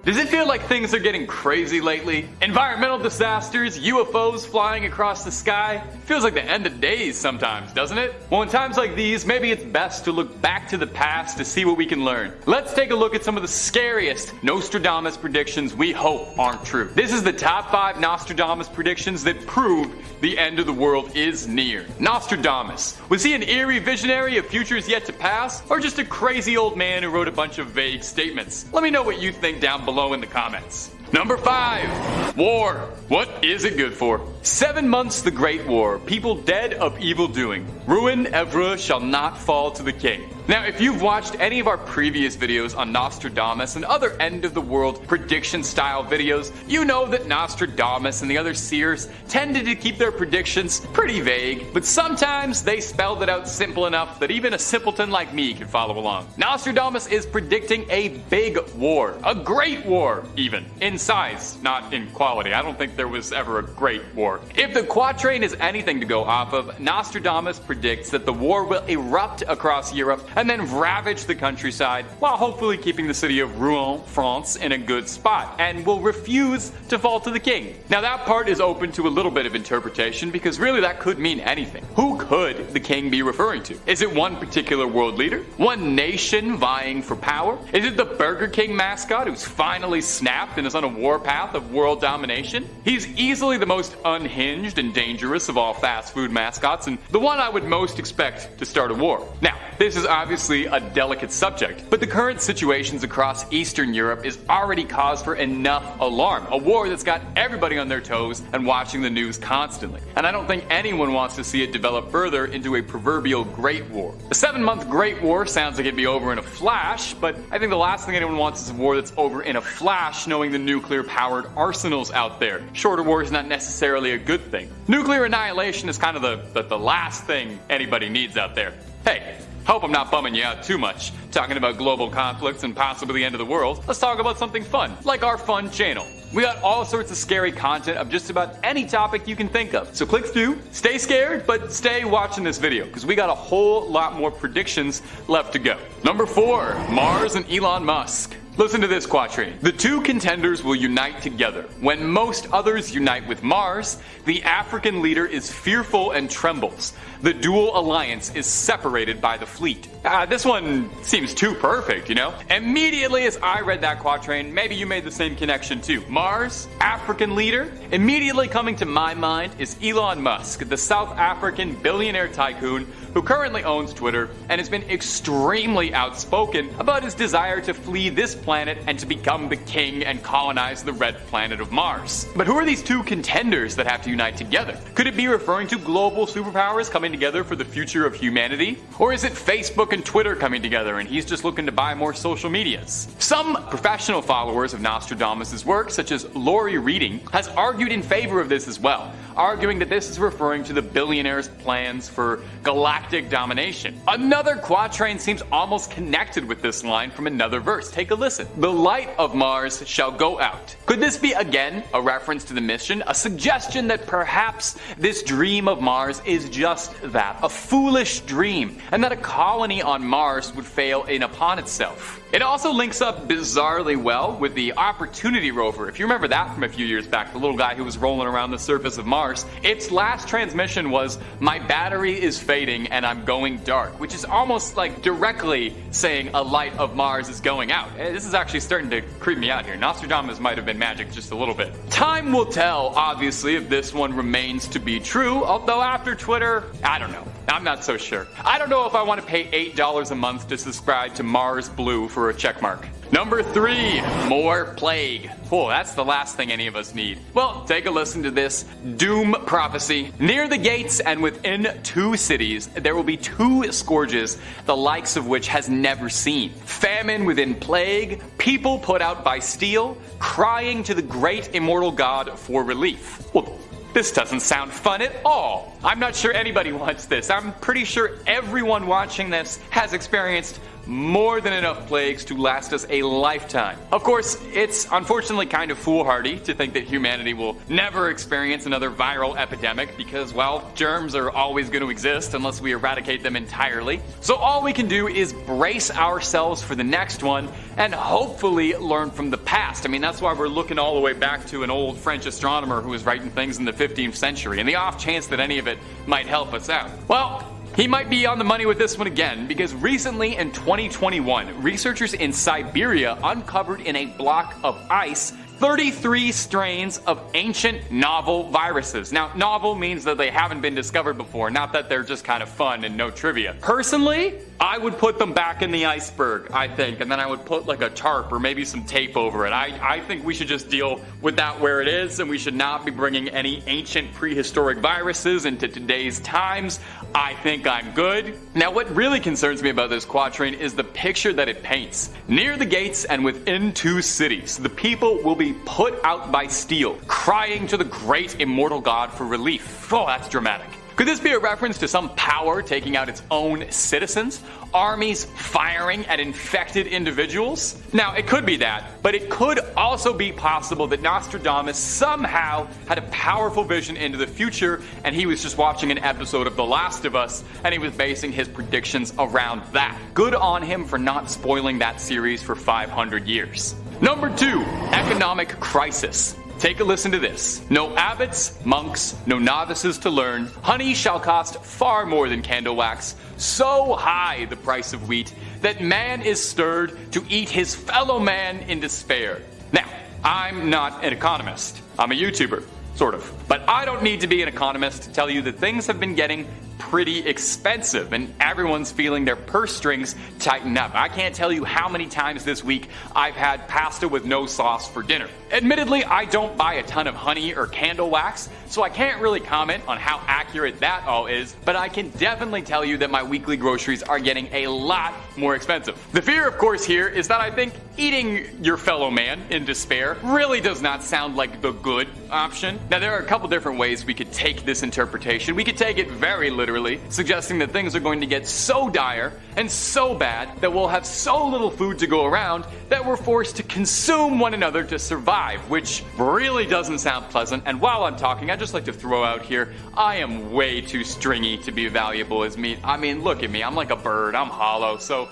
Does it feel like things are getting crazy lately? Environmental disasters, UFOs flying across the sky? Feels like the end of days sometimes, doesn't it? Well, in times like these, maybe it's best to look back to the past to see what we can learn. Let's take a look at some of the scariest Nostradamus predictions we hope aren't true. This is the top 5 Nostradamus predictions that prove the end of the world is near. Nostradamus. Was he an eerie visionary of futures yet to pass, or just a crazy old man who wrote a bunch of vague statements? Let me know what you think down below in the comments. Number 5. War. What is it good for? 7 months the Great War. People dead of evil doing. Ruin ever shall not fall to the king. Now, if you've watched any of our previous videos on Nostradamus and other end-of-the-world prediction-style videos, you know that Nostradamus and the other seers tended to keep their predictions pretty vague, but sometimes they spelled it out simple enough that even a simpleton like me could follow along. Nostradamus is predicting a big war, a great war even, in size, not in quality. I don't think there was ever a great war. If the quatrain is anything to go off of, Nostradamus predicts that the war will erupt across Europe and then ravage the countryside while hopefully keeping the city of Rouen, France in a good spot, and will refuse to fall to the king. Now that part is open to a little bit of interpretation because really that could mean anything. Who could the king be referring to? Is it one particular world leader? One nation vying for power? Is it the Burger King mascot who's finally snapped and is on a warpath of world domination? He's easily the most unhinged and dangerous of all fast food mascots and the one I would most expect to start a war. Now, this is obviously a delicate subject, but the current situations across Eastern Europe is already cause for enough alarm. A war that's got everybody on their toes and watching the news constantly. And I don't think anyone wants to see it develop further into a proverbial Great War. The 7-month Great War sounds like it'd be over in a flash, but I think the last thing anyone wants is a war that's over in a flash, knowing the nuclear-powered arsenals out there. Shorter war is not necessarily a good thing. Nuclear annihilation is kind of the last thing anybody needs out there. Hey, hope I'm not bumming you out too much, talking about global conflicts and possibly the end of the world. Let's talk about something fun, like our fun channel. We got all sorts of scary content of just about any topic you can think of. So click through, stay scared, but stay watching this video, because we got a whole lot more predictions left to go. Number 4, Mars and Elon Musk. Listen to this quatrain. The two contenders will unite together. When most others unite with Mars, the African leader is fearful and trembles. The dual alliance is separated by the fleet. This one seems too perfect, you know? Immediately as I read that quatrain, maybe you made the same connection too. Mars, African leader. Immediately coming to my mind is Elon Musk, the South African billionaire tycoon who currently owns Twitter and has been extremely outspoken about his desire to flee this planet and to become the king and colonize the red planet of Mars. But who are these two contenders that have to unite together? Could it be referring to global superpowers coming together for the future of humanity? Or is it Facebook and Twitter coming together and he's just looking to buy more social medias? Some professional followers of Nostradamus' work, such as Lori Reading, has argued in favor of this as well, arguing that this is referring to the billionaire's plans for galactic domination. Another quatrain seems almost connected with this line from another verse. Take a listen. The light of Mars shall go out. Could this be again a reference to the mission? A suggestion that perhaps this dream of Mars is just that, a foolish dream, and that a colony on Mars would fail in upon itself. It also links up bizarrely well with the Opportunity rover. If you remember that from a few years back, the little guy who was rolling around the surface of Mars, its last transmission was, "My battery is fading and I'm going dark," which is almost like directly saying a light of Mars is going out. This is actually starting to creep me out here. Nostradamus might have been magic just a little bit. Time will tell, obviously, if this one remains to be true, although after Twitter, I don't know. I'm not so sure. I don't know if I want to pay $8 a month to subscribe to Mars Blue for a checkmark. Number 3, more plague. Oh, that's the last thing any of us need. Well, take a listen to this doom prophecy. Near the gates and within 2 cities, there will be 2 scourges, the likes of which has never seen. Famine within plague, people put out by steel, crying to the great immortal God for relief. Well, this doesn't sound fun at all. I'm not sure anybody wants this. I'm pretty sure everyone watching this has experienced more than enough plagues to last us a lifetime. Of course, it's unfortunately kind of foolhardy to think that humanity will never experience another viral epidemic because, well, germs are always going to exist unless we eradicate them entirely. So all we can do is brace ourselves for the next one and hopefully learn from the past. I mean, that's why we're looking all the way back to an old French astronomer who was writing things in the 15th century, and the off chance that any of it might help us out. Well, he might be on the money with this one again, because recently in 2021, researchers in Siberia uncovered in a block of ice 33 strains of ancient novel viruses. Now, novel means that they haven't been discovered before, not that they're just kind of fun and no trivia. Personally, I would put them back in the iceberg, I think, and then I would put like a tarp or maybe some tape over it. I think we should just deal with that where it is, and we should not be bringing any ancient prehistoric viruses into today's times. I think I'm good. Now, what really concerns me about this quatrain is the picture that it paints. Near the gates and within 2 cities, the people will be put out by steel, crying to the great immortal god for relief. Oh, that's dramatic. Could this be a reference to some power taking out its own citizens? Armies firing at infected individuals? Now, it could be that, but it could also be possible that Nostradamus somehow had a powerful vision into the future, and he was just watching an episode of The Last of Us, and he was basing his predictions around that. Good on him for not spoiling that series for 500 years. Number 2, economic crisis. Take a listen to this. No abbots, monks, no novices to learn. Honey shall cost far more than candle wax. So high the price of wheat that man is stirred to eat his fellow man in despair. Now, I'm not an economist. I'm a YouTuber, sort of. But I don't need to be an economist to tell you that things have been getting pretty expensive, and everyone's feeling their purse strings tighten up. I can't tell you how many times this week I've had pasta with no sauce for dinner. Admittedly, I don't buy a ton of honey or candle wax, so I can't really comment on how accurate that all is, but I can definitely tell you that my weekly groceries are getting a lot more expensive. The fear, of course, here is that I think eating your fellow man in despair really does not sound like the good option. Now, there are a couple different ways we could take this interpretation. We could take it very literally, suggesting that things are going to get so dire and so bad that we'll have so little food to go around that we're forced to consume one another to survive, which really doesn't sound pleasant. And while I'm talking, I'd just like to throw out here, I am way too stringy to be valuable as meat. I mean, look at me, I'm like a bird, I'm hollow, so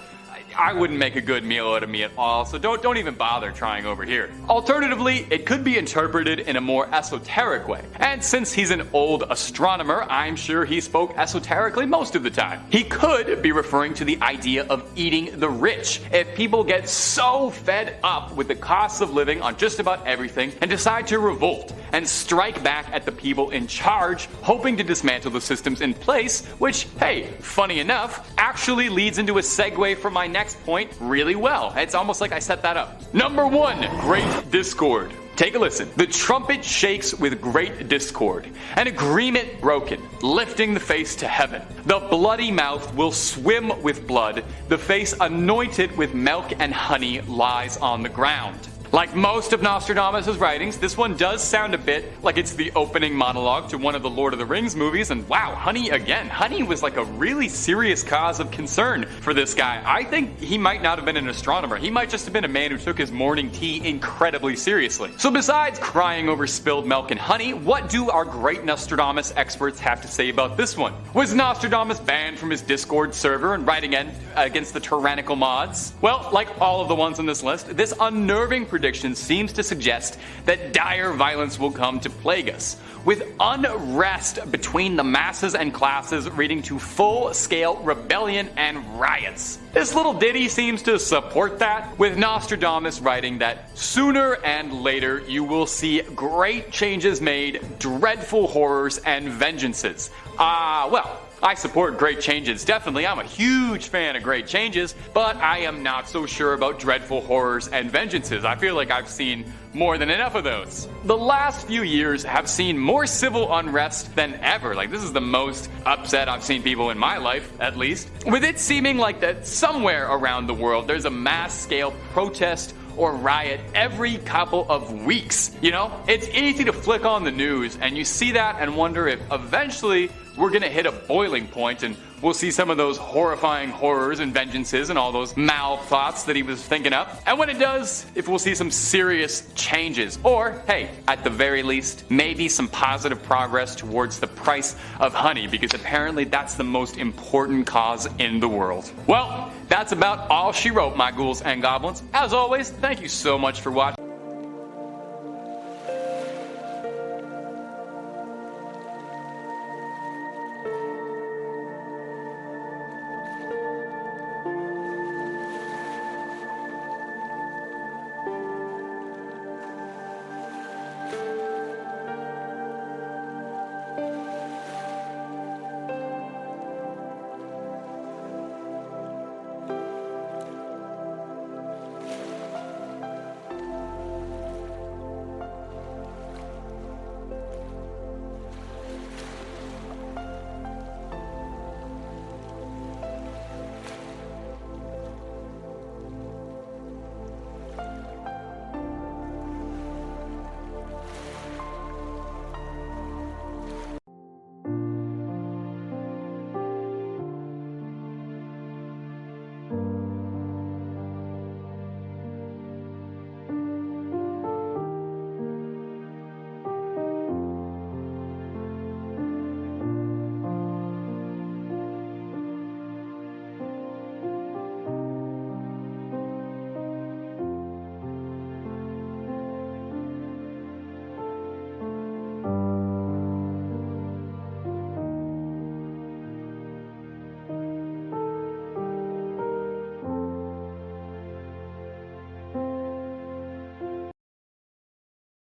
I wouldn't make a good meal out of me at all, so don't even bother trying over here. Alternatively, it could be interpreted in a more esoteric way. And since he's an old astronomer, I'm sure he spoke esoterically most of the time. He could be referring to the idea of eating the rich. If people get so fed up with the costs of living on just about everything and decide to revolt and strike back at the people in charge, hoping to dismantle the systems in place, which, hey, funny enough, actually leads into a segue for my next point really well. It's almost like I set that up. Number 1, great discord. Take a listen. The trumpet shakes with great discord, an agreement broken, lifting the face to heaven. The bloody mouth will swim with blood. The face anointed with milk and honey lies on the ground. Like most of Nostradamus' writings, this one does sound a bit like it's the opening monologue to one of the Lord of the Rings movies, and wow, honey again. Honey was like a really serious cause of concern for this guy. I think he might not have been an astronomer. He might just have been a man who took his morning tea incredibly seriously. So besides crying over spilled milk and honey, what do our great Nostradamus experts have to say about this one? Was Nostradamus banned from his Discord server and writing against the tyrannical mods? Well, like all of the ones on this list, this unnerving prediction seems to suggest that dire violence will come to plague us, with unrest between the masses and classes leading to full-scale rebellion and riots. This little ditty seems to support that, with Nostradamus writing that sooner and later you will see great changes made, dreadful horrors and vengeances. Well, I support great changes, definitely. I'm a huge fan of great changes, but I am not so sure about dreadful horrors and vengeances. I feel like I've seen more than enough of those. The last few years have seen more civil unrest than ever. Like, this is the most upset I've seen people in my life, at least. With it seeming like that somewhere around the world there's a mass-scale protest or riot every couple of weeks. You know, it's easy to flick on the news and you see that and wonder if eventually we're gonna hit a boiling point and we'll see some of those horrifying horrors and vengeances and all those mal thoughts that he was thinking up. And when it does, if we'll see some serious changes, or hey, at the very least, maybe some positive progress towards the price of honey, because apparently that's the most important cause in the world. Well, that's about all she wrote, my ghouls and goblins. As always, thank you so much for watching.